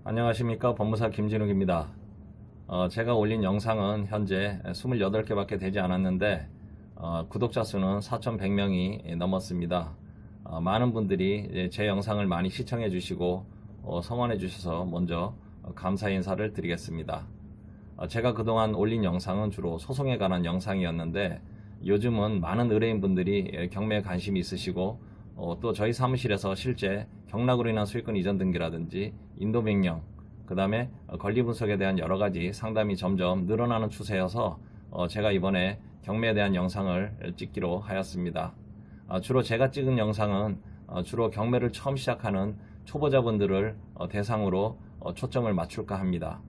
안녕하십니까, 법무사 김진욱입니다. 제가 올린 영상은 현재 28개밖에 되지 않았는데 구독자 수는 4,100명이 넘었습니다. 많은 분들이 제 영상을 많이 시청해 주시고 성원해 주셔서 먼저 감사 인사를 드리겠습니다. 제가 그동안 올린 영상은 주로 소송에 관한 영상이었는데 요즘은 많은 의뢰인분들이 경매에 관심이 있으시고 또 저희 사무실에서 실제 경락으로 인한 소유권 이전 등기라든지 인도 명령, 그 다음에 권리 분석에 대한 여러 가지 상담이 점점 늘어나는 추세여서 제가 이번에 경매에 대한 영상을 찍기로 하였습니다. 주로 제가 찍은 영상은 주로 경매를 처음 시작하는 초보자분들을 대상으로 초점을 맞출까 합니다.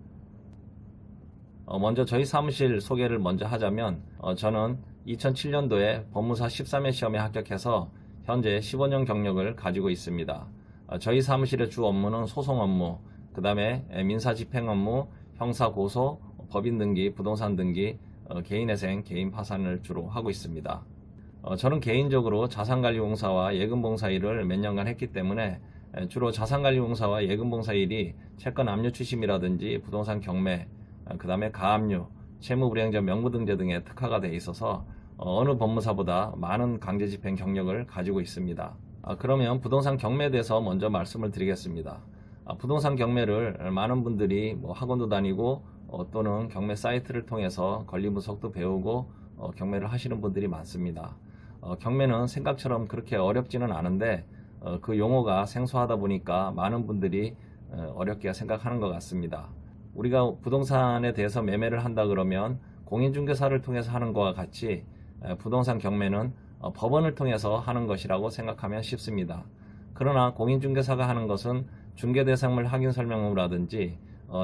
먼저 저희 사무실 소개를 먼저 하자면 저는 2007년도에 법무사 13회 시험에 합격해서 현재 15년 경력을 가지고 있습니다. 저희 사무실의 주 업무는 소송 업무, 그 다음에 민사집행 업무, 형사고소, 법인등기, 부동산 등기, 개인회생, 개인파산을 주로 하고 있습니다. 저는 개인적으로 자산관리공사와 예금봉사 일을 몇 년간 했기 때문에 주로 자산관리공사와 예금봉사 일이 채권 압류 추심이라든지 부동산 경매, 그 다음에 가압류, 채무불이행자 명부등재 등에 특화가 되어 있어서 어느 법무사보다 많은 강제집행 경력을 가지고 있습니다. 그러면 부동산 경매에 대해서 먼저 말씀을 드리겠습니다. 부동산 경매를 많은 분들이 학원도 다니고 또는 경매 사이트를 통해서 권리 분석도 배우고 경매를 하시는 분들이 많습니다. 경매는 생각처럼 그렇게 어렵지는 않은데 그 용어가 생소하다 보니까 많은 분들이 어렵게 생각하는 것 같습니다. 우리가 부동산에 대해서 매매를 한다 그러면 공인중개사를 통해서 하는 것과 같이 부동산 경매는 법원을 통해서 하는 것이라고 생각하면 쉽습니다. 그러나 공인중개사가 하는 것은 중개대상물 확인 설명서라든지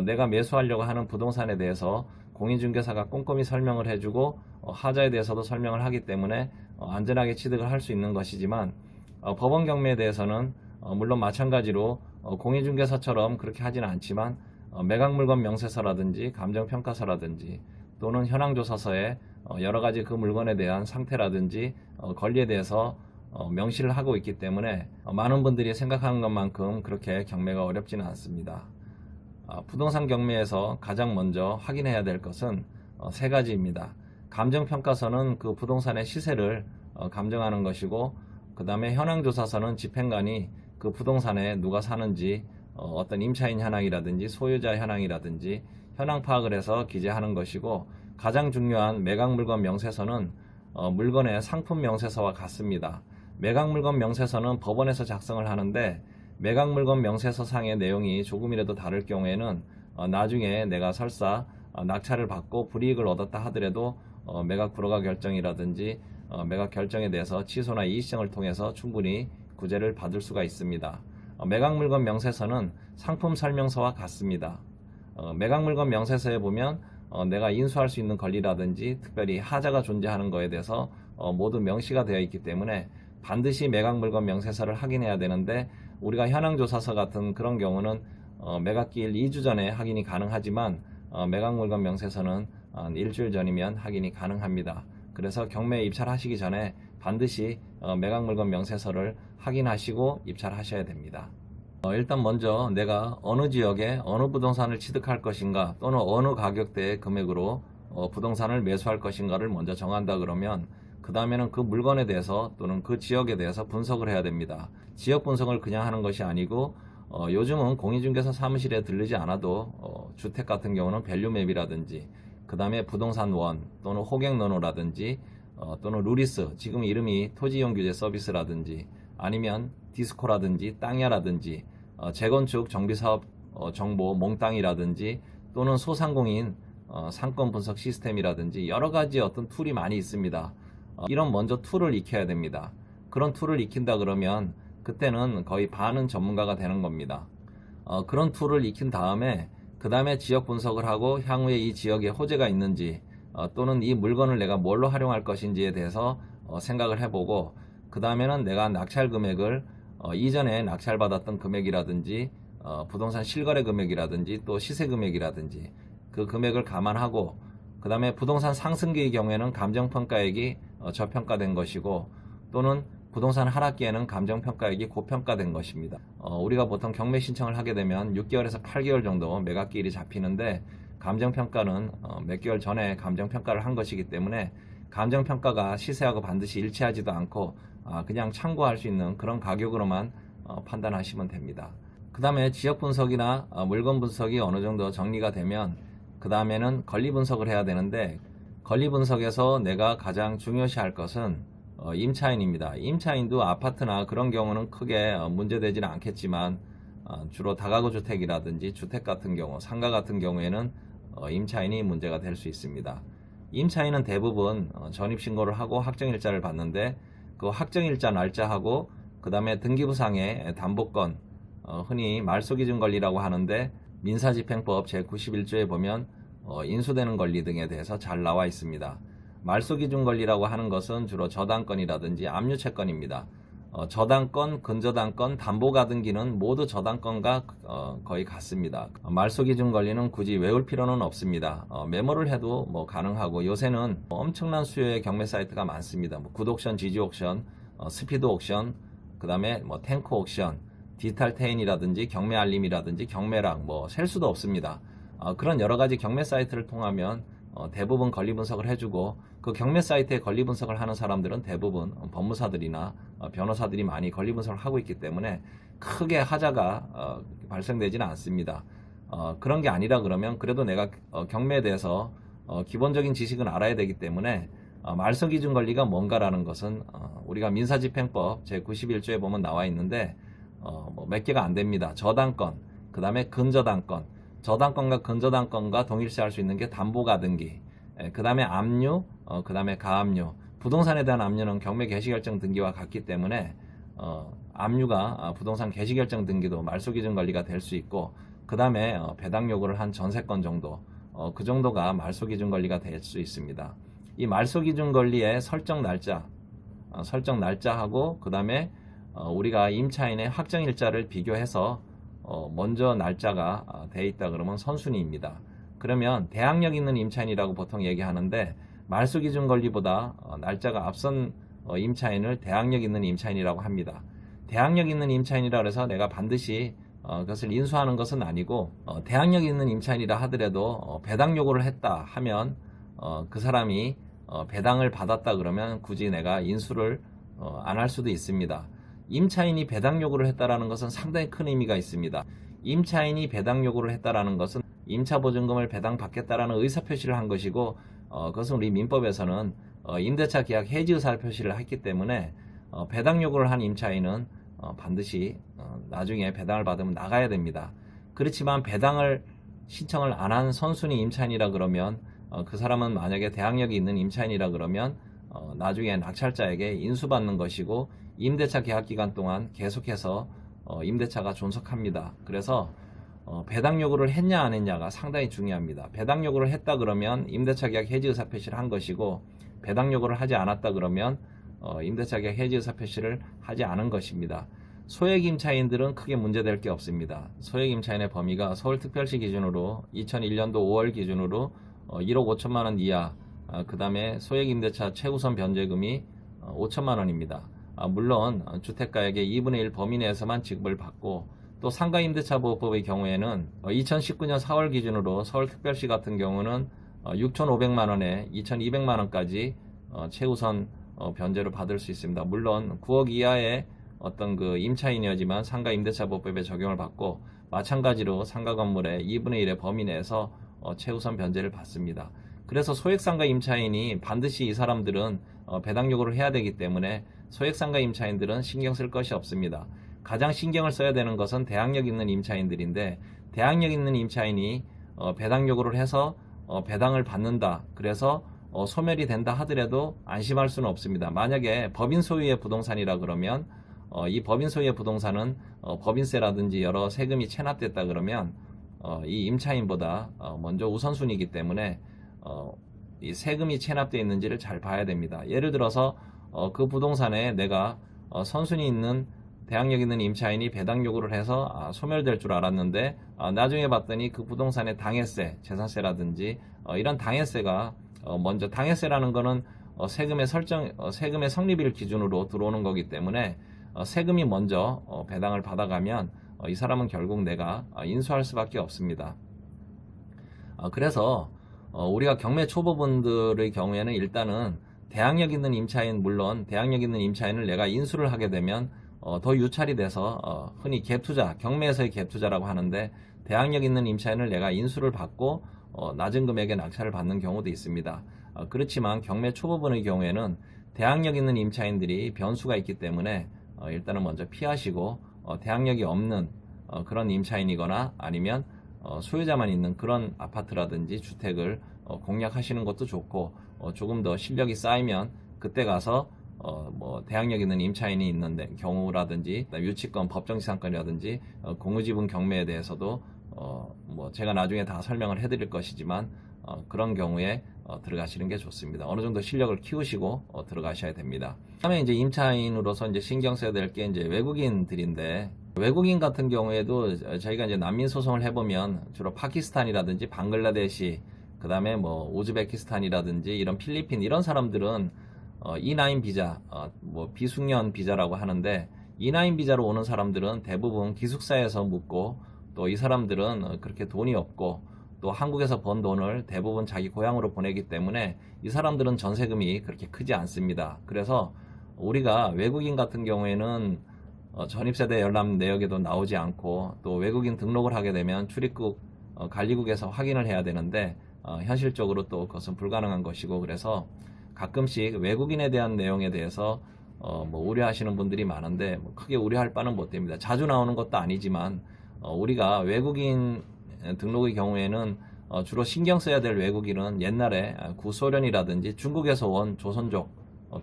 내가 매수하려고 하는 부동산에 대해서 공인중개사가 꼼꼼히 설명을 해주고 하자에 대해서도 설명을 하기 때문에 안전하게 취득을 할 수 있는 것이지만 법원 경매에 대해서는 물론 마찬가지로 공인중개사처럼 그렇게 하지는 않지만 매각물건 명세서라든지 감정평가서라든지 또는 현황조사서에 여러 가지 그 물건에 대한 상태라든지 권리에 대해서 명시를 하고 있기 때문에 많은 분들이 생각하는 것만큼 그렇게 경매가 어렵지는 않습니다. 부동산 경매에서 가장 먼저 확인해야 될 것은 세 가지입니다. 감정평가서는 그 부동산의 시세를 감정하는 것이고, 그 다음에 현황조사서는 집행관이 그 부동산에 누가 사는지 어떤 임차인 현황이라든지 소유자 현황이라든지 현황 파악을 해서 기재하는 것이고, 가장 중요한 매각물건 명세서는 물건의 상품 명세서와 같습니다. 매각물건 명세서는 법원에서 작성을 하는데 매각물건 명세서 상의 내용이 조금이라도 다를 경우에는 나중에 내가 설사 낙찰을 받고 불이익을 얻었다 하더라도 매각 불허가 결정이라든지 매각 결정에 대해서 취소나 이의시정을 통해서 충분히 구제를 받을 수가 있습니다. 매각물건 명세서는 상품 설명서와 같습니다. 매각물건 명세서에 보면 내가 인수할 수 있는 권리라든지 특별히 하자가 존재하는 것에 대해서 모두 명시가 되어 있기 때문에 반드시 매각물건 명세서를 확인해야 되는데, 우리가 현황조사서 같은 그런 경우는 매각기일 2주 전에 확인이 가능하지만 매각물건 명세서는 일주일 전이면 확인이 가능합니다. 그래서 경매에 입찰하시기 전에 반드시 매각물건 명세서를 확인하시고 입찰하셔야 됩니다. 일단 먼저 내가 어느 지역에 어느 부동산을 취득할 것인가 또는 어느 가격대의 금액으로 부동산을 매수할 것인가를 먼저 정한다 그러면 그 다음에는 그 물건에 대해서 또는 그 지역에 대해서 분석을 해야 됩니다. 지역 분석을 그냥 하는 것이 아니고 요즘은 공인중개사 사무실에 들르지 않아도 주택 같은 경우는 밸류맵이라든지 그 다음에 부동산 원 또는 호갱노노라든지 또는 루리스, 지금 이름이 토지이용규제 서비스라든지 아니면 디스코라든지 땅야라든지 재건축 정비사업 정보 몽땅이라든지 또는 소상공인 상권 분석 시스템이라든지 여러 가지 어떤 툴이 많이 있습니다. 이런 먼저 툴을 익혀야 됩니다. 그런 툴을 익힌다 그러면 그때는 거의 반은 전문가가 되는 겁니다. 그런 툴을 익힌 다음에 그 다음에 지역 분석을 하고 향후에 이 지역에 호재가 있는지 또는 이 물건을 내가 뭘로 활용할 것인지에 대해서 생각을 해보고, 그 다음에는 내가 낙찰 금액을 이전에 낙찰받았던 금액이라든지 부동산 실거래 금액이라든지 또 시세 금액이라든지 그 금액을 감안하고, 그 다음에 부동산 상승기의 경우에는 감정평가액이 저평가된 것이고 또는 부동산 하락기에는 감정평가액이 고평가된 것입니다. 우리가 보통 경매 신청을 하게 되면 6개월에서 8개월 정도 매각기일이 잡히는데 감정평가는 몇 개월 전에 감정평가를 한 것이기 때문에 감정평가가 시세하고 반드시 일치하지도 않고 그냥 참고할 수 있는 그런 가격으로만 판단하시면 됩니다. 그 다음에 지역 분석이나 물건 분석이 어느 정도 정리가 되면 그 다음에는 권리 분석을 해야 되는데 권리 분석에서 내가 가장 중요시할 것은 임차인입니다. 임차인도 아파트나 그런 경우는 크게 문제되지는 않겠지만 주로 다가구 주택이라든지 주택 같은 경우, 상가 같은 경우에는 임차인이 문제가 될 수 있습니다. 임차인은 대부분 전입신고를 하고 확정일자를 받는데 그 확정일자 날짜하고 그 다음에 등기부상의 담보권, 흔히 말소기준 권리라고 하는데 민사집행법 제91조에 보면 인수되는 권리 등에 대해서 잘 나와 있습니다. 말소기준 권리라고 하는 것은 주로 저당권이라든지 압류채권입니다. 저당권, 근저당권, 담보가등기는 모두 저당권과 거의 같습니다. 말소기준 권리는 굳이 외울 필요는 없습니다. 메모를 해도 가능하고 요새는 엄청난 수요의 경매 사이트가 많습니다. 굿옥션, 지지옥션, 스피드 옥션, 그 다음에 탱크 옥션, 디지털 테인이라든지 경매 알림이라든지 경매락 셀 수도 없습니다. 그런 여러 가지 경매 사이트를 통하면 대부분 권리 분석을 해주고 그 경매 사이트에 권리 분석을 하는 사람들은 대부분 법무사들이나 변호사들이 많이 권리 분석을 하고 있기 때문에 크게 하자가 발생되지는 않습니다. 그런 게 아니라 그러면 그래도 내가 경매에 대해서 기본적인 지식은 알아야 되기 때문에 말소기준 권리가 뭔가라는 것은 우리가 민사집행법 제91조에 보면 나와 있는데 몇 개가 안 됩니다. 저당권, 그 다음에 근저당권, 저당권과 근저당권과 동일시할 수 있는 게 담보가등기, 그 다음에 압류, 그 다음에 가압류. 부동산에 대한 압류는 경매 개시결정 등기와 같기 때문에 압류가 부동산 개시결정 등기도 말소기준 권리가 될 수 있고 그 다음에 배당 요구를 한 전세권 정도, 그 정도가 말소기준 권리가 될 수 있습니다. 이 말소기준 권리의 설정 날짜하고 그 다음에 우리가 임차인의 확정일자를 비교해서 먼저 날짜가 돼 있다 그러면 선순위입니다. 그러면 대항력 있는 임차인이라고 보통 얘기하는데 말소기준 권리보다 날짜가 앞선 임차인을 대항력 있는 임차인이라고 합니다. 대항력 있는 임차인이라 해서 내가 반드시 그것을 인수하는 것은 아니고 대항력 있는 임차인이라 하더라도 배당 요구를 했다 하면 그 사람이 배당을 받았다 그러면 굳이 내가 인수를 안 할 수도 있습니다. 임차인이 배당 요구를 했다라는 것은 상당히 큰 의미가 있습니다. 임차인이 배당 요구를 했다라는 것은 임차보증금을 배당받겠다라는 의사표시를 한 것이고 그것은 우리 민법에서는 임대차 계약 해지 의사표시를 했기 때문에 배당 요구를 한 임차인은 반드시 나중에 배당을 받으면 나가야 됩니다. 그렇지만 배당을 신청을 안 한 선순위 임차인이라 그러면 그 사람은 만약에 대항력이 있는 임차인이라 그러면 나중에 낙찰자에게 인수받는 것이고 임대차 계약 기간 동안 계속해서 임대차가 존속합니다. 그래서 배당 요구를 했냐 안 했냐가 상당히 중요합니다. 배당 요구를 했다 그러면 임대차 계약 해지 의사 표시를 한 것이고 배당 요구를 하지 않았다 그러면 임대차 계약 해지 의사 표시를 하지 않은 것입니다. 소액 임차인들은 크게 문제될 게 없습니다. 소액 임차인의 범위가 서울특별시 기준으로 2001년도 5월 기준으로 1억 5천만 원 이하, 그 다음에 소액 임대차 최우선 변제금이 5천만 원입니다. 물론 주택가액의 2분의 1 범위 내에서만 지급을 받고 또 상가임대차보호법의 경우에는 2019년 4월 기준으로 서울특별시 같은 경우는 6,500만 원에 2,200만 원까지 최우선 변제를 받을 수 있습니다. 물론 9억 이하의 어떤 그 임차인이었지만 상가임대차보호법에 적용을 받고 마찬가지로 상가 건물의 2분의 1의 범위 내에서 최우선 변제를 받습니다. 그래서 소액상가 임차인이 반드시 이 사람들은 배당 요구를 해야 되기 때문에 소액상가 임차인들은 신경 쓸 것이 없습니다. 가장 신경을 써야 되는 것은 대항력 있는 임차인들인데 대항력 있는 임차인이 배당 요구를 해서 배당을 받는다. 그래서 소멸이 된다 하더라도 안심할 수는 없습니다. 만약에 법인 소유의 부동산이라 그러면 이 법인 소유의 부동산은 법인세라든지 여러 세금이 체납됐다 그러면 이 임차인보다 먼저 우선순위이기 때문에 이 세금이 체납되어 있는지를 잘 봐야 됩니다. 예를 들어서 그 부동산에 내가 선순위 있는 대항력 있는 임차인이 배당 요구를 해서 소멸될 줄 알았는데 나중에 봤더니 그 부동산의 당해세, 재산세라든지 이런 당해세가 먼저 당해세라는 거는 세금의 성립일 기준으로 들어오는 거기 때문에 세금이 먼저 배당을 받아가면 이 사람은 결국 내가 인수할 수밖에 없습니다. 그래서 우리가 경매 초보분들의 경우에는 일단은 대항력 있는 임차인, 물론 대항력 있는 임차인을 내가 인수를 하게 되면 더 유찰이 돼서 흔히 갭투자, 경매에서의 갭투자라고 하는데, 대항력 있는 임차인을 내가 인수를 받고 낮은 금액의 낙찰을 받는 경우도 있습니다. 그렇지만 경매 초보분의 경우에는 대항력 있는 임차인들이 변수가 있기 때문에 일단은 먼저 피하시고, 대항력이 없는 그런 임차인이거나 아니면 소유자만 있는 그런 아파트라든지 주택을 공략하시는 것도 좋고, 조금 더 실력이 쌓이면 그때 가서 대항력 있는 임차인이 있는 경우라든지, 유치권, 법정지상권이라든지 공유지분 경매에 대해서도 제가 나중에 다 설명을 해드릴 것이지만 그런 경우에 들어가시는 게 좋습니다. 어느 정도 실력을 키우시고 들어가셔야 됩니다. 다음에 이제 임차인으로서 이제 신경 써야 될 게 이제 외국인들인데, 외국인 같은 경우에도 저희가 이제 난민 소송을 해보면 주로 파키스탄이라든지 방글라데시, 그 다음에 우즈베키스탄이라든지 이런 필리핀, 이런 사람들은 E9 비자, 비숙련 비자라고 하는데, E9 비자로 오는 사람들은 대부분 기숙사에서 묵고, 또 이 사람들은 그렇게 돈이 없고, 또 한국에서 번 돈을 대부분 자기 고향으로 보내기 때문에 이 사람들은 전세금이 그렇게 크지 않습니다. 그래서 우리가 외국인 같은 경우에는 전입세대 열람 내역에도 나오지 않고, 또 외국인 등록을 하게 되면 출입국 관리국에서 확인을 해야 되는데 현실적으로 또 그것은 불가능한 것이고, 그래서 가끔씩 외국인에 대한 내용에 대해서 우려하시는 분들이 많은데 크게 우려할 바는 못 됩니다. 자주 나오는 것도 아니지만 우리가 외국인 등록의 경우에는 주로 신경 써야 될 외국인은 옛날에 구소련이라든지 중국에서 온 조선족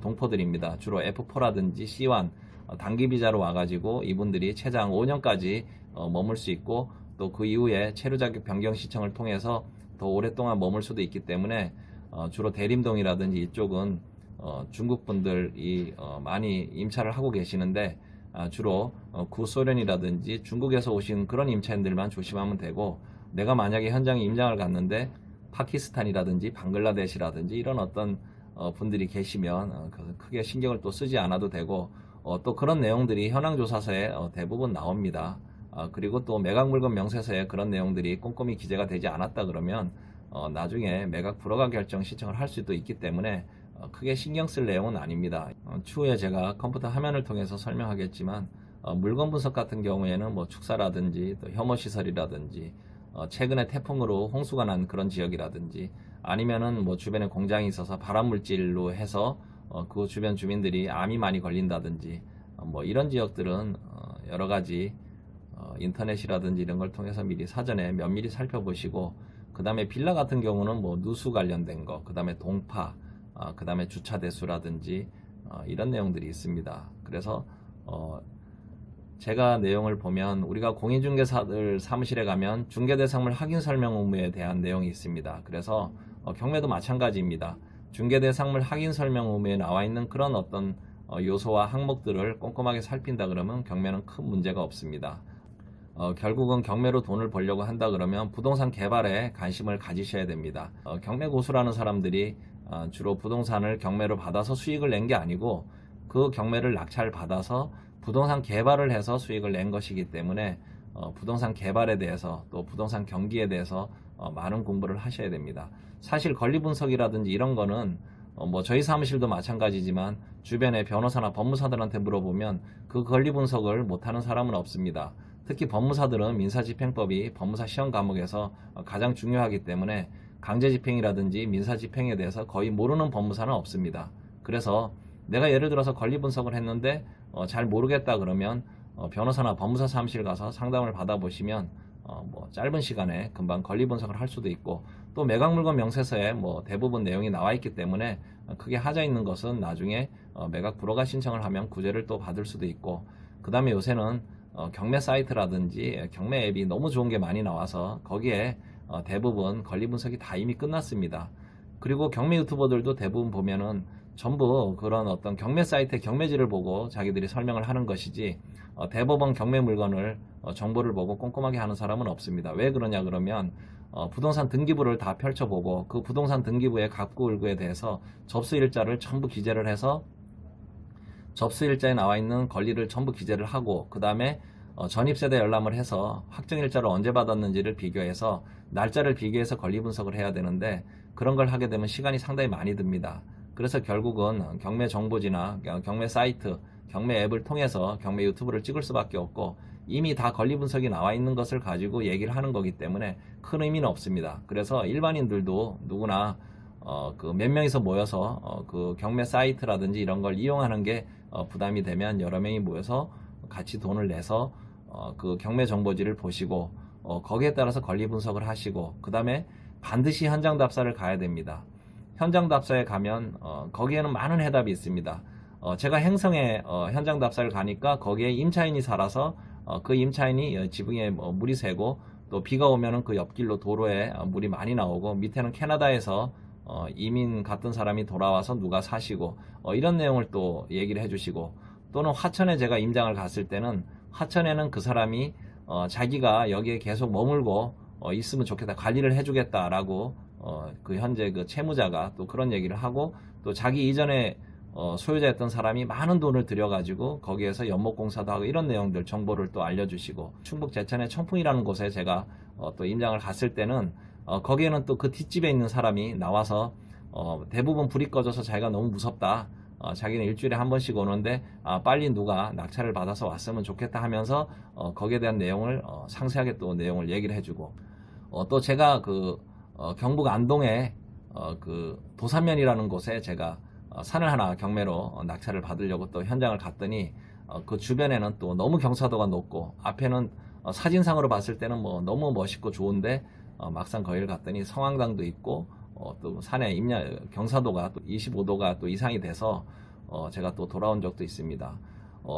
동포들입니다. 주로 F4라든지 C1 단기 비자로 와가지고 이분들이 최장 5년까지 머물 수 있고, 또 그 이후에 체류 자격 변경 신청을 통해서 더 오랫동안 머물 수도 있기 때문에 주로 대림동이라든지 이쪽은 중국 분들이 많이 임차를 하고 계시는데, 주로 구소련이라든지 중국에서 오신 그런 임차인들만 조심하면 되고, 내가 만약에 현장에 임장을 갔는데 파키스탄이라든지 방글라데시라든지 이런 어떤 분들이 계시면 크게 신경을 또 쓰지 않아도 되고, 또 그런 내용들이 현황조사서에 대부분 나옵니다. 그리고 또 매각물건 명세서에 그런 내용들이 꼼꼼히 기재가 되지 않았다 그러면 나중에 매각 불허가 결정 신청을 할 수도 있기 때문에 크게 신경 쓸 내용은 아닙니다. 추후에 제가 컴퓨터 화면을 통해서 설명하겠지만 물건 분석 같은 경우에는 축사라든지 또 혐오시설이라든지 최근에 태풍으로 홍수가 난 그런 지역이라든지, 아니면은 주변에 공장이 있어서 발암물질로 해서 그 주변 주민들이 암이 많이 걸린다든지 이런 지역들은 여러 가지 인터넷이라든지 이런 걸 통해서 미리 사전에 면밀히 살펴보시고, 그 다음에 빌라 같은 경우는 누수 관련된 거, 그 다음에 동파, 그 다음에 주차 대수라든지 이런 내용들이 있습니다. 그래서 제가 내용을 보면 우리가 공인중개사들 사무실에 가면 중개대상물 확인 설명 의무에 대한 내용이 있습니다. 그래서 경매도 마찬가지입니다. 중개대상물 확인 설명 의무에 나와 있는 그런 어떤 요소와 항목들을 꼼꼼하게 살핀다 그러면 경매는 큰 문제가 없습니다. 결국은 경매로 돈을 벌려고 한다 그러면 부동산 개발에 관심을 가지셔야 됩니다. 경매 고수라는 사람들이 주로 부동산을 경매로 받아서 수익을 낸 게 아니고, 그 경매를 낙찰 받아서 부동산 개발을 해서 수익을 낸 것이기 때문에 부동산 개발에 대해서 또 부동산 경기에 대해서 많은 공부를 하셔야 됩니다. 사실 권리 분석이라든지 이런 거는 저희 사무실도 마찬가지지만 주변에 변호사나 법무사들한테 물어보면 그 권리 분석을 못하는 사람은 없습니다. 특히 법무사들은 민사집행법이 법무사 시험 과목에서 가장 중요하기 때문에 강제집행이라든지 민사집행에 대해서 거의 모르는 법무사는 없습니다. 그래서 내가 예를 들어서 권리 분석을 했는데 잘 모르겠다 그러면 변호사나 법무사 사무실 가서 상담을 받아보시면 짧은 시간에 금방 권리 분석을 할 수도 있고, 또 매각물건 명세서에 대부분 내용이 나와 있기 때문에 크게 하자 있는 것은 나중에 매각 불허가 신청을 하면 구제를 또 받을 수도 있고, 그 다음에 요새는 경매 사이트라든지 경매 앱이 너무 좋은 게 많이 나와서 거기에 대부분 권리 분석이 다 이미 끝났습니다. 그리고 경매 유튜버들도 대부분 보면은 전부 그런 어떤 경매 사이트의 경매지를 보고 자기들이 설명을 하는 것이지 대법원 경매 물건을 정보를 보고 꼼꼼하게 하는 사람은 없습니다. 왜 그러냐 그러면 부동산 등기부를 다 펼쳐보고 그 부동산 등기부의 갑구을구에 대해서 접수일자를 전부 기재를 해서 접수일자에 나와 있는 권리를 전부 기재를 하고, 그 다음에 전입세대 열람을 해서 확정일자를 언제 받았는지를 비교해서 날짜를 비교해서 권리 분석을 해야 되는데, 그런 걸 하게 되면 시간이 상당히 많이 듭니다. 그래서 결국은 경매 정보지나 경매 사이트, 경매 앱을 통해서 경매 유튜브를 찍을 수밖에 없고, 이미 다 권리 분석이 나와 있는 것을 가지고 얘기를 하는 거기 때문에 큰 의미는 없습니다. 그래서 일반인들도 누구나 그 몇 명이서 모여서 그 경매 사이트라든지 이런 걸 이용하는 게 부담이 되면 여러 명이 모여서 같이 돈을 내서 그 경매 정보지를 보시고 거기에 따라서 권리 분석을 하시고, 그 다음에 반드시 현장 답사를 가야 됩니다. 현장 답사에 가면 거기에는 많은 해답이 있습니다. 제가 행성에 현장 답사를 가니까 거기에 임차인이 살아서 그 임차인이 지붕에 물이 새고, 또 비가 오면은 그 옆길로 도로에 물이 많이 나오고, 밑에는 캐나다에서 이민 갔던 사람이 돌아와서 누가 사시고, 이런 내용을 또 얘기를 해주시고, 또는 화천에 제가 임장을 갔을 때는 화천에는 그 사람이 자기가 여기에 계속 머물고 있으면 좋겠다, 관리를 해주겠다라고 그 현재 그 채무자가 또 그런 얘기를 하고, 또 자기 이전에 소유자였던 사람이 많은 돈을 들여가지고 거기에서 연목공사도 하고, 이런 내용들 정보를 또 알려주시고, 충북 제천의 청풍이라는 곳에 제가 또 임장을 갔을 때는 거기에는 또 그 뒷집에 있는 사람이 나와서 대부분 불이 꺼져서 자기가 너무 무섭다, 자기는 일주일에 한 번씩 오는데 빨리 누가 낙찰을 받아서 왔으면 좋겠다 하면서 거기에 대한 내용을 상세하게 또 내용을 얘기를 해주고, 또 제가 그 경북 안동에 그 도산면이라는 곳에 제가 산을 하나 경매로 낙찰을 받으려고 또 현장을 갔더니 그 주변에는 또 너무 경사도가 높고, 앞에는 사진상으로 봤을 때는 뭐 너무 멋있고 좋은데 막상 거기를 갔더니 성황당도 있고 또 산에 경사도가 또 25도가 또 이상이 돼서 제가 또 돌아온 적도 있습니다.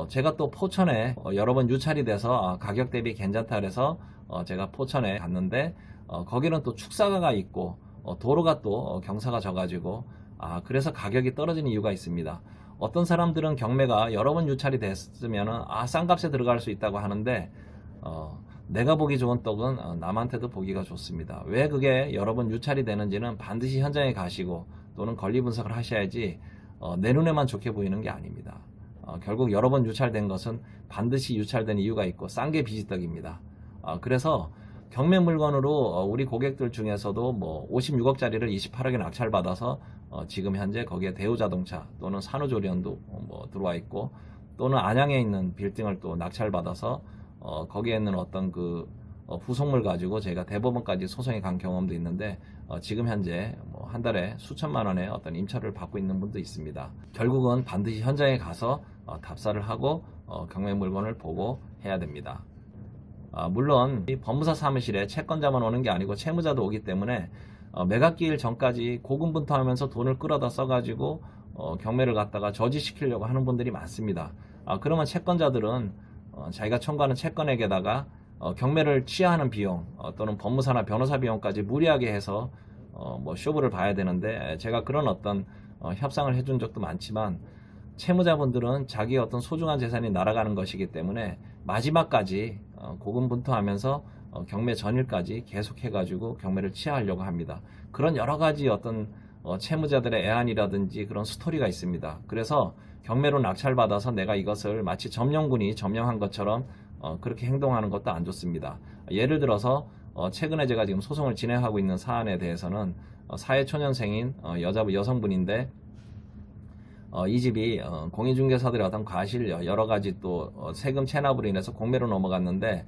제가 또 포천에 여러 번 유찰이 돼서 가격 대비 괜찮다 그래서 제가 포천에 갔는데 거기는 또 축사가가 있고 도로가 또 경사가 져가지고 그래서 가격이 떨어진 이유가 있습니다. 어떤 사람들은 경매가 여러 번 유찰이 됐으면은 싼 값에 들어갈 수 있다고 하는데 내가 보기 좋은 떡은 남한테도 보기가 좋습니다. 왜 그게 여러 번 유찰이 되는지는 반드시 현장에 가시고 또는 권리 분석을 하셔야지 내 눈에만 좋게 보이는 게 아닙니다. 결국 여러 번 유찰된 것은 반드시 유찰된 이유가 있고 싼 게 비지떡입니다. 그래서 경매 물건으로 우리 고객들 중에서도 뭐 56억짜리를 28억에 낙찰받아서 지금 현재 거기에 대우자동차 또는 산후조리원도 뭐 들어와 있고, 또는 안양에 있는 빌딩을 또 낙찰받아서 거기에 있는 어떤 그 후속물 가지고 제가 대법원까지 소송에 간 경험도 있는데 지금 현재 뭐 한 달에 수천만 원의 어떤 임차를 받고 있는 분도 있습니다. 결국은 반드시 현장에 가서 답사를 하고 경매 물건을 보고 해야 됩니다. 물론 이 법무사 사무실에 채권자만 오는 게 아니고 채무자도 오기 때문에 매각기일 전까지 고군분투하면서 돈을 끌어다 써가지고 경매를 갖다가 저지시키려고 하는 분들이 많습니다. 그러면 채권자들은 자기가 청구하는 채권액에다가 경매를 취하하는 비용 또는 법무사나 변호사 비용까지 무리하게 해서 뭐 쇼부를 봐야 되는데, 제가 그런 어떤 협상을 해준 적도 많지만 채무자분들은 자기의 어떤 소중한 재산이 날아가는 것이기 때문에 마지막까지 고군분투하면서 경매 전일까지 계속해가지고 경매를 취하하려고 합니다. 그런 여러 가지 어떤 채무자들의 애환이라든지 그런 스토리가 있습니다. 그래서 경매로 낙찰받아서 내가 이것을 마치 점령군이 점령한 것처럼 그렇게 행동하는 것도 안 좋습니다. 예를 들어서 최근에 제가 지금 소송을 진행하고 있는 사안에 대해서는 사회초년생인 여성분인데 이 집이 공인중개사들의 어떤 과실 여러 가지 또 세금 체납으로 인해서 공매로 넘어갔는데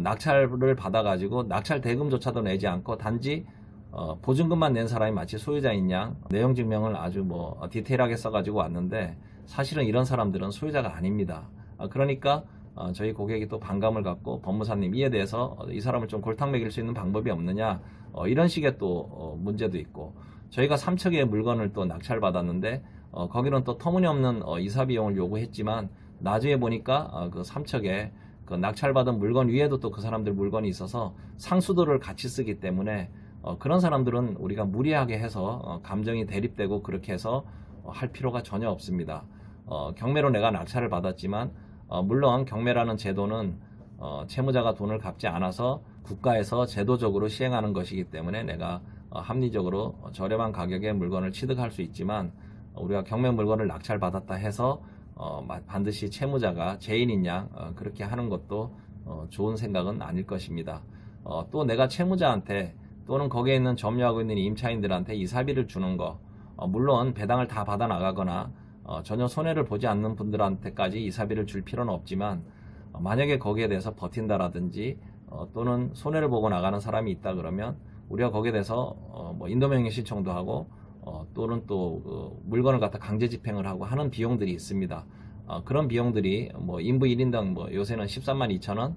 낙찰을 받아가지고 낙찰 대금조차도 내지 않고 단지 보증금만 낸 사람이 마치 소유자인 양 내용 증명을 아주 뭐 디테일하게 써가지고 왔는데, 사실은 이런 사람들은 소유자가 아닙니다. 그러니까 저희 고객이 또 반감을 갖고 법무사님 이에 대해서 이 사람을 좀 골탕 먹일 수 있는 방법이 없느냐, 이런 식의 또 문제도 있고, 저희가 3척의 물건을 또 낙찰받았는데 거기는 또 터무니없는 이사 비용을 요구했지만 나중에 보니까 그 3척에 그 낙찰받은 물건 위에도 또 그 사람들 물건이 있어서 상수도를 같이 쓰기 때문에 그런 사람들은 우리가 무리하게 해서 감정이 대립되고 그렇게 해서 할 필요가 전혀 없습니다. 경매로 내가 낙찰을 받았지만 물론 경매라는 제도는 채무자가 돈을 갚지 않아서 국가에서 제도적으로 시행하는 것이기 때문에 내가 합리적으로 저렴한 가격에 물건을 취득할 수 있지만 우리가 경매 물건을 낙찰받았다 해서 반드시 채무자가 죄인인 양 그렇게 하는 것도 좋은 생각은 아닐 것입니다. 또 내가 채무자한테 또는 거기에 있는 점유하고 있는 임차인들한테 이사비를 주는 거 물론 배당을 다 받아 나가거나 전혀 손해를 보지 않는 분들한테까지 이사비를 줄 필요는 없지만 만약에 거기에 대해서 버틴다라든지 또는 손해를 보고 나가는 사람이 있다 그러면 우리가 거기에 대해서 뭐 인도명의 신청도 하고 또는 또 물건을 갖다 강제 집행을 하고 하는 비용들이 있습니다. 그런 비용들이 뭐 인부 1인당 뭐 요새는 13만 2천 원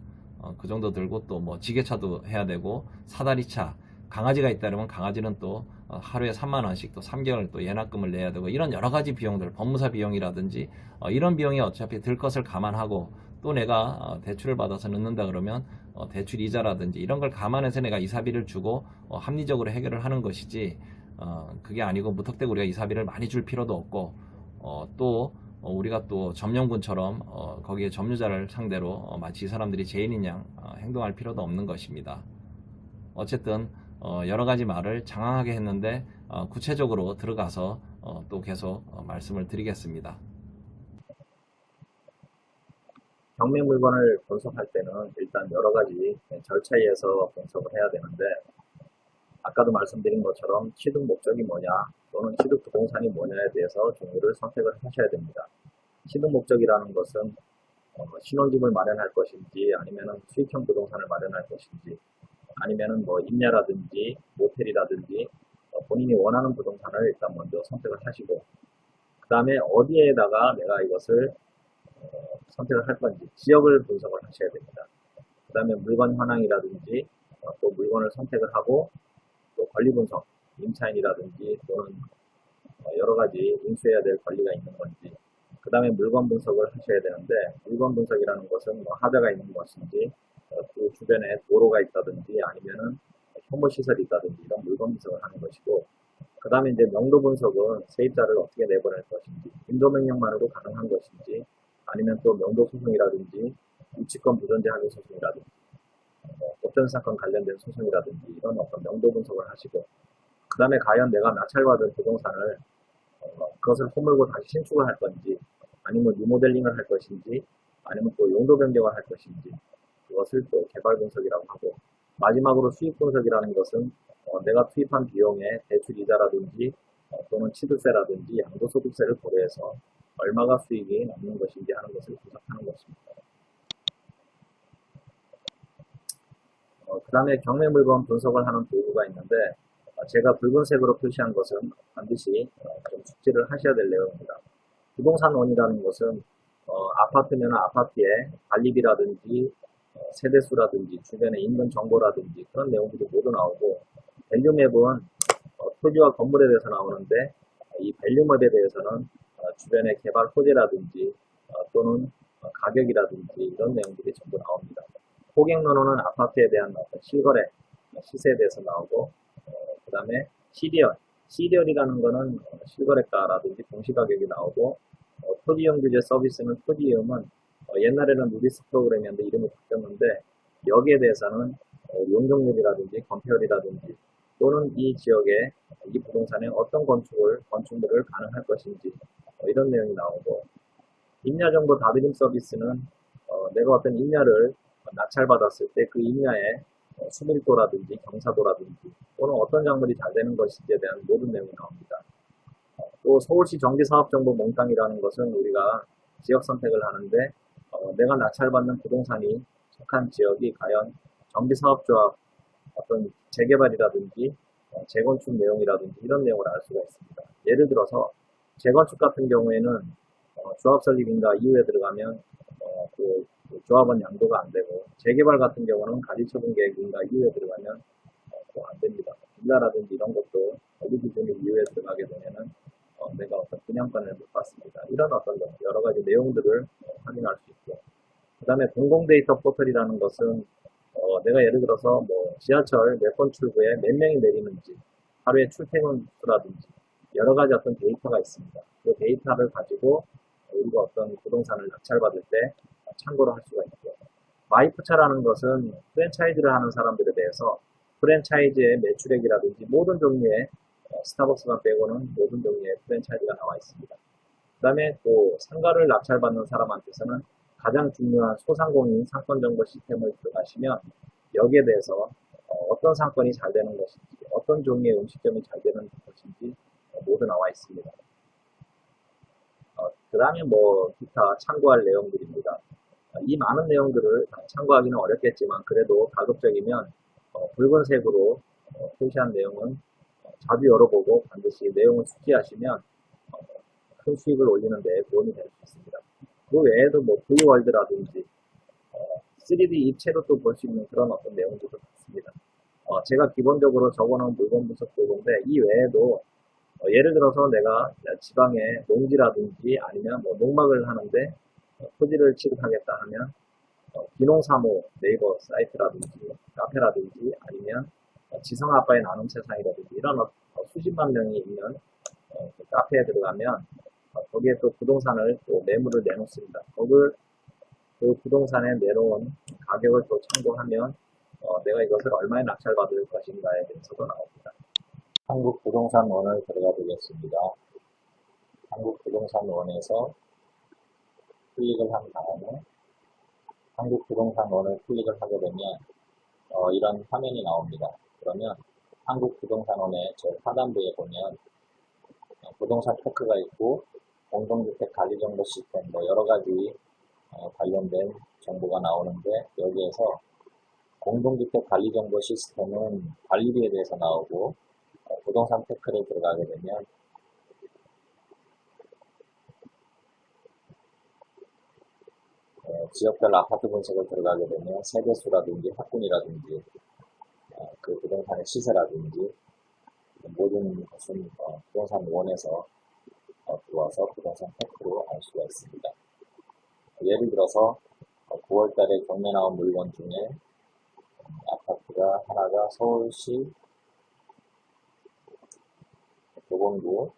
그 정도 들고 또 뭐 지게차도 해야 되고 사다리차 강아지가 있다 그러면 강아지는 또 하루에 3만 원씩 또 3개월 또 예납금을 내야 되고 이런 여러 가지 비용들 법무사 비용이라든지 이런 비용이 어차피 들 것을 감안하고 또 내가 대출을 받아서 넣는다 그러면 대출 이자라든지 이런 걸 감안해서 내가 이사비를 주고 합리적으로 해결을 하는 것이지 그게 아니고 무턱대고 우리가 이사비를 많이 줄 필요도 없고 또 우리가 또 점령군처럼 거기에 점유자를 상대로 마치 이 사람들이 죄인인 양 행동할 필요도 없는 것입니다. 어쨌든 여러 가지 말을 장황하게 했는데 구체적으로 들어가서 또 계속 말씀을 드리겠습니다. 경매 물건을 분석할 때는 일단 여러 가지 절차에 의해서 분석을 해야 되는데 아까도 말씀드린 것처럼 취득 목적이 뭐냐 또는 취득 부동산이 뭐냐에 대해서 종류를 선택을 하셔야 됩니다. 취득 목적이라는 것은 신혼집을 마련할 것인지 아니면 수익형 부동산을 마련할 것인지 아니면은 뭐 임야라든지 모텔이라든지 본인이 원하는 부동산을 일단 먼저 선택을 하시고 그 다음에 어디에다가 내가 이것을 선택을 할 건지 지역을 분석을 하셔야 됩니다. 그 다음에 물건 현황이라든지 또 물건을 선택을 하고 또 권리 분석, 임차인이라든지 또는 여러 가지 인수해야 될 권리가 있는 건지 그 다음에 물건 분석을 하셔야 되는데 물건 분석이라는 것은 뭐 하자가 있는 것인지 그 주변에 도로가 있다든지 아니면은 혐오시설이 있다든지 이런 물건 분석을 하는 것이고 그 다음에 이제 명도 분석은 세입자를 어떻게 내보낼 것인지 인도명령만으로 가능한 것인지 아니면 또 명도 소송이라든지 유치권 부존재 확인 소송이라든지 법정사건 관련된 소송이라든지 이런 어떤 명도 분석을 하시고 그 다음에 과연 내가 낙찰받은 부동산을 그것을 허물고 다시 신축을 할 건지 아니면 리모델링을 할 것인지 아니면 또 용도 변경을 할 것인지 그것을 또 개발 분석이라고 하고 마지막으로 수익 분석이라는 것은 내가 투입한 비용의 대출 이자라든지 또는 취득세라든지 양도소득세를 고려해서 얼마가 수익이 남는 것인지 하는 것을 분석하는 것입니다. 그 다음에 경매 물건 분석을 하는 도구가 있는데 제가 붉은색으로 표시한 것은 반드시 좀 숙지를 하셔야 될 내용입니다. 부동산원이라는 것은 아파트면 아파트의 관리비라든지 세대수라든지 주변의 인근 정보라든지 그런 내용들이 모두 나오고 밸류맵은 토지와 건물에 대해서 나오는데 이 밸류맵에 대해서는 주변의 개발 호재라든지 또는 가격이라든지 이런 내용들이 전부 나옵니다. 고객론호는 아파트에 대한 어떤 실거래, 시세에 대해서 나오고 그 다음에 CDR이라는 거는 실거래가라든지 공시가격이 나오고 토지이용 규제 서비스는 토지이용은 옛날에는 누리스 프로그램이었는데 이름이 바뀌었는데 여기에 대해서는 용적률이라든지 건폐율이라든지 또는 이 지역에 이 부동산에 어떤 건축물을 가능할 것인지 이런 내용이 나오고 임야정보 다드림 서비스는 내가 어떤 임야를 낙찰받았을 때 그 임야의 수밀도라든지 경사도라든지 또는 어떤 작물이 잘 되는 것인지에 대한 모든 내용이 나옵니다. 또 서울시 정비사업정보 몽땅이라는 것은 우리가 지역 선택을 하는데 내가 낙찰받는 부동산이 속한 지역이 과연 정비사업조합 어떤 재개발이라든지 재건축 내용이라든지 이런 내용을 알 수가 있습니다. 예를 들어서 재건축 같은 경우에는 조합 설립인가 이후에 들어가면 그 조합원 양도가 안 되고 재개발 같은 경우는 가지처분 계획인가 이후에 들어가면 또 안 됩니다. 빌라라든지 이런 것도 권리 기준이 이후에 들어가게 되면은 내가 어떤 분양권을 못 받습니다. 이런 어떤 여러 가지 내용들을 확인할 수 있고 그 다음에 공공데이터 포털이라는 것은 내가 예를 들어서 뭐 지하철 몇 번 출구에 몇 명이 내리는지 하루에 출퇴근 수라든지 여러 가지 어떤 데이터가 있습니다. 그 데이터를 가지고 우리가 어떤 부동산을 낙찰받을 때 참고를 할 수가 있고 마이프차라는 것은 프랜차이즈를 하는 사람들에 대해서 프랜차이즈의 매출액이라든지 모든 종류의 스타벅스만 빼고는 모든 종류의 프랜차이즈가 나와 있습니다. 그 다음에 또 상가를 낙찰받는 사람한테서는 가장 중요한 소상공인 상권정보 시스템을 들어가시면 여기에 대해서 어떤 상권이 잘 되는 것인지, 어떤 종류의 음식점이 잘 되는 것인지 모두 나와 있습니다. 그 다음에 뭐 기타 참고할 내용들입니다. 이 많은 내용들을 참고하기는 어렵겠지만 그래도 가급적이면 붉은색으로 표시한 내용은 자주 열어보고 반드시 내용을 숙지하시면 큰 수익을 올리는 데 도움이 될 수 있습니다. 그 외에도 뭐 V월드라든지 3D 입체로 또 볼 수 있는 그런 어떤 내용들도 있습니다. 제가 기본적으로 적어놓은 물건 분석 도구인데 이 외에도 예를 들어서 내가 지방에 농지라든지 아니면 뭐 농막을 하는데 토지를 취득하겠다 하면 비농사모 네이버 사이트라든지 카페라든지 아니면 지성 아빠의 나눔 세상이라든지 이런 수십만 명이 있는 그 카페에 들어가면 거기에 또 부동산을 또 매물을 내놓습니다. 그 부동산에 내놓은 가격을 또 참고하면 내가 이것을 얼마에 낙찰받을 것인가에 대해서도 나옵니다. 한국부동산원을 들어가 보겠습니다. 한국부동산원에서 클릭을 한 다음에 한국부동산원을 클릭을 하게 되면 이런 화면이 나옵니다. 그러면 한국부동산원의 제 하단부에 보면 부동산 테크가 있고 공동주택 관리정보 시스템 뭐 여러가지 관련된 정보가 나오는데 여기에서 공동주택 관리정보 시스템은 관리비에 대해서 나오고 부동산 테크를 들어가게 되면 지역별 아파트 분석을 들어가게 되면 세대수라든지 학군이라든지 그 부동산의 시세라든지 모든 것은 부동산 원에서 들어와서 부동산 테크로 알 수가 있습니다. 예를 들어서 9월달에 경매 나온 물건 중에 아파트가 하나가 서울시 도봉구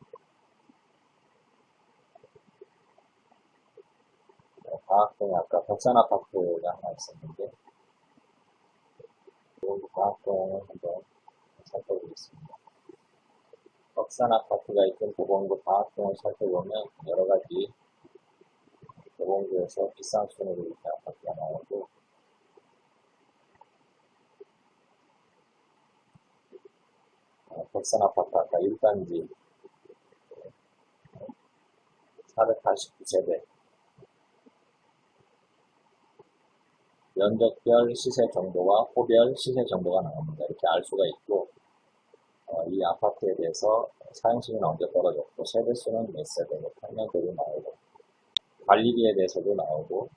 과학동에 아까 벽산아파트가 하나 있었는데 도봉구 과학동을 한번 살펴보겠습니다. 벽산아파트가 있던 도봉구 과학동을 살펴보면 여러가지 도봉구에서 비싼 순으로 이렇게 아파트가 나오고 벽산아파트 아까 1단지 489세대 면적별 시세 정보와 호별 시세 정보가 나옵니다. 이렇게 알 수가 있고 이 아파트에 대해서 사용수는 언제 떨어졌고 세대수는 몇 세대, 평면도도 나오고 관리비에 대해서도 나오고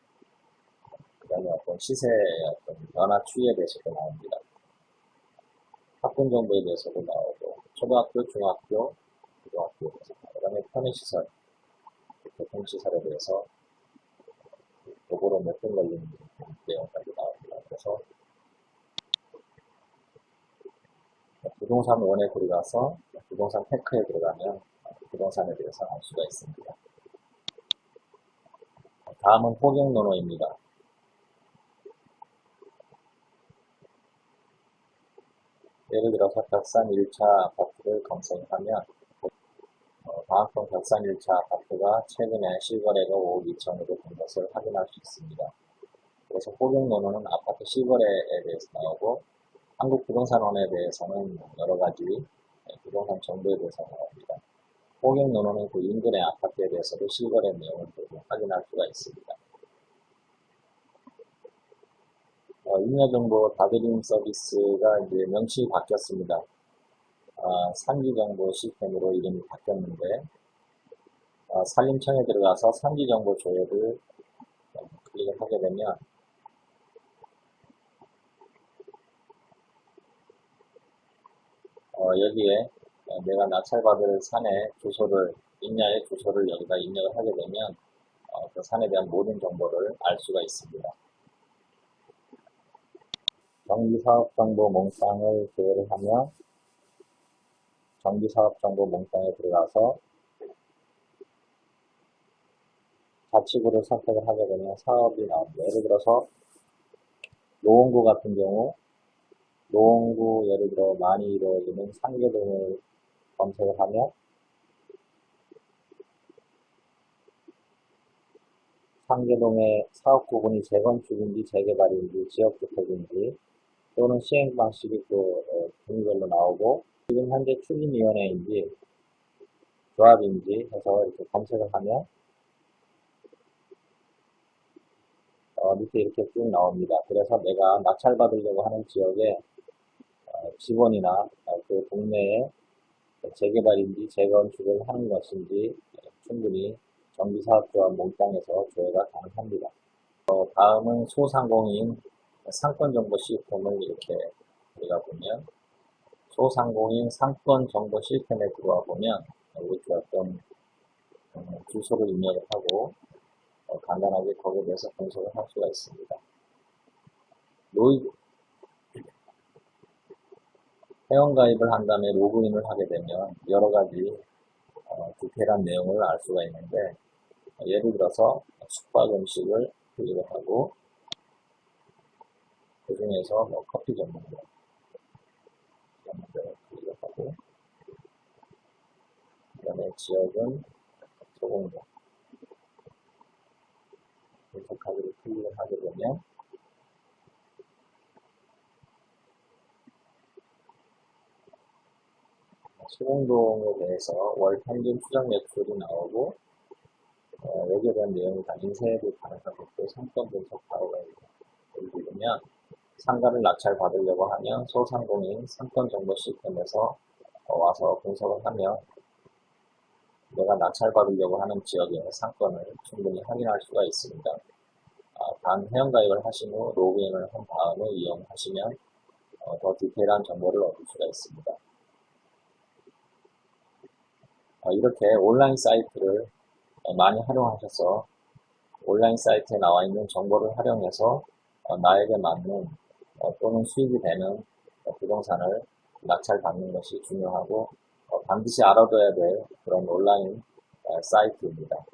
그 다음에 어떤 시세의 어떤 변화 추이에 대해서도 나옵니다. 학군 정보에 대해서도 나오고 초등학교, 중학교, 고등학교에 대해서 그 다음에 편의시설, 교통시설에 대해서 도보로 몇 분 걸리는지 내용까지 나옵니다. 그래서 부동산 원에 들어가서 부동산 테크에 들어가면 부동산에 대해서 알 수가 있습니다. 다음은 호경노노입니다. 예를 들어서 벽산 1차 아파트를 검색하면 방학동 벽산 1차 아파트가 최근에 실거래가 5억 2천으로 된 것을 확인할 수 있습니다. 그래서 호경노노는 아파트 실거래에 대해서 나오고 한국부동산원에 대해서는 여러가지 부동산 정보에 대해서 나옵니다. 호경노노는 그 인근의 아파트에 대해서도 실거래 내용을 확인할 수가 있습니다. 잉여정보 다드림 서비스가 이제 명칭이 바뀌었습니다. 산지정보 시스템으로 이름이 바뀌었는데 산림청에 들어가서 산지정보 조회를 클릭을 하게 되면 여기에 내가 낙찰받을 산의 주소를 임야의 주소를 여기다 입력을 하게 되면 그 산에 대한 모든 정보를 알 수가 있습니다. 정비사업정보 몽땅을 제외를 하면 정비사업정보 몽땅에 들어가서 좌측으로 선택을 하게 되면 사업이 나옵니다. 예를 들어서 노원구 같은 경우, 노원구 예를 들어 많이 이루어지는 상계동을 검색을 하면 상계동의 사업 구분이 재건축인지 재개발인지 지역주택인지 또는 시행 방식이 또 종류별로 나오고 지금 현재 추진위원회인지 조합인지 해서 이렇게 검색을 하면 밑에 이렇게 쭉 나옵니다. 그래서 내가 낙찰받으려고 하는 지역에 직원이나 그 동네에 재개발인지 재건축을 하는 것인지 충분히 정비사업조합 몽땅에서 조회가 가능합니다. 다음은 소상공인 상권정보 시스템을 이렇게 들어가 보면 소상공인 상권정보 시스템에 들어와 보면 이렇게 어떤 주소를 입력을 하고 간단하게 거기에 대해서 분석을 할 수가 있습니다. 회원가입을 한 다음에 로그인을 하게 되면 여러 가지 디테일한 내용을 알 수가 있는데 예를 들어서 숙박 음식을 클릭을 하고 그 중에서 뭐 커피 전문점 클릭을 하고 그 다음에 지역은 소공동 분석하기를 클릭을 하게 되면 소공동에 대해서 월 평균 추적 매출이 나오고 여기에 대한 내용이 다 인쇄도 가능하고 또 상권 분석 바로가 보이면 상가를 낙찰 받으려고 하면 소상공인 상권 정보 시스템에서 와서 분석을 하면 내가 낙찰 받으려고 하는 지역의 상권을 충분히 확인할 수가 있습니다. 단 회원가입을 하신 후 로그인을 한 다음에 이용하시면 더 디테일한 정보를 얻을 수가 있습니다. 이렇게 온라인 사이트를 많이 활용하셔서 온라인 사이트에 나와 있는 정보를 활용해서 나에게 맞는 또는 수익이 되는 부동산을 낙찰 받는 것이 중요하고 반드시 알아둬야 될 그런 온라인 사이트입니다.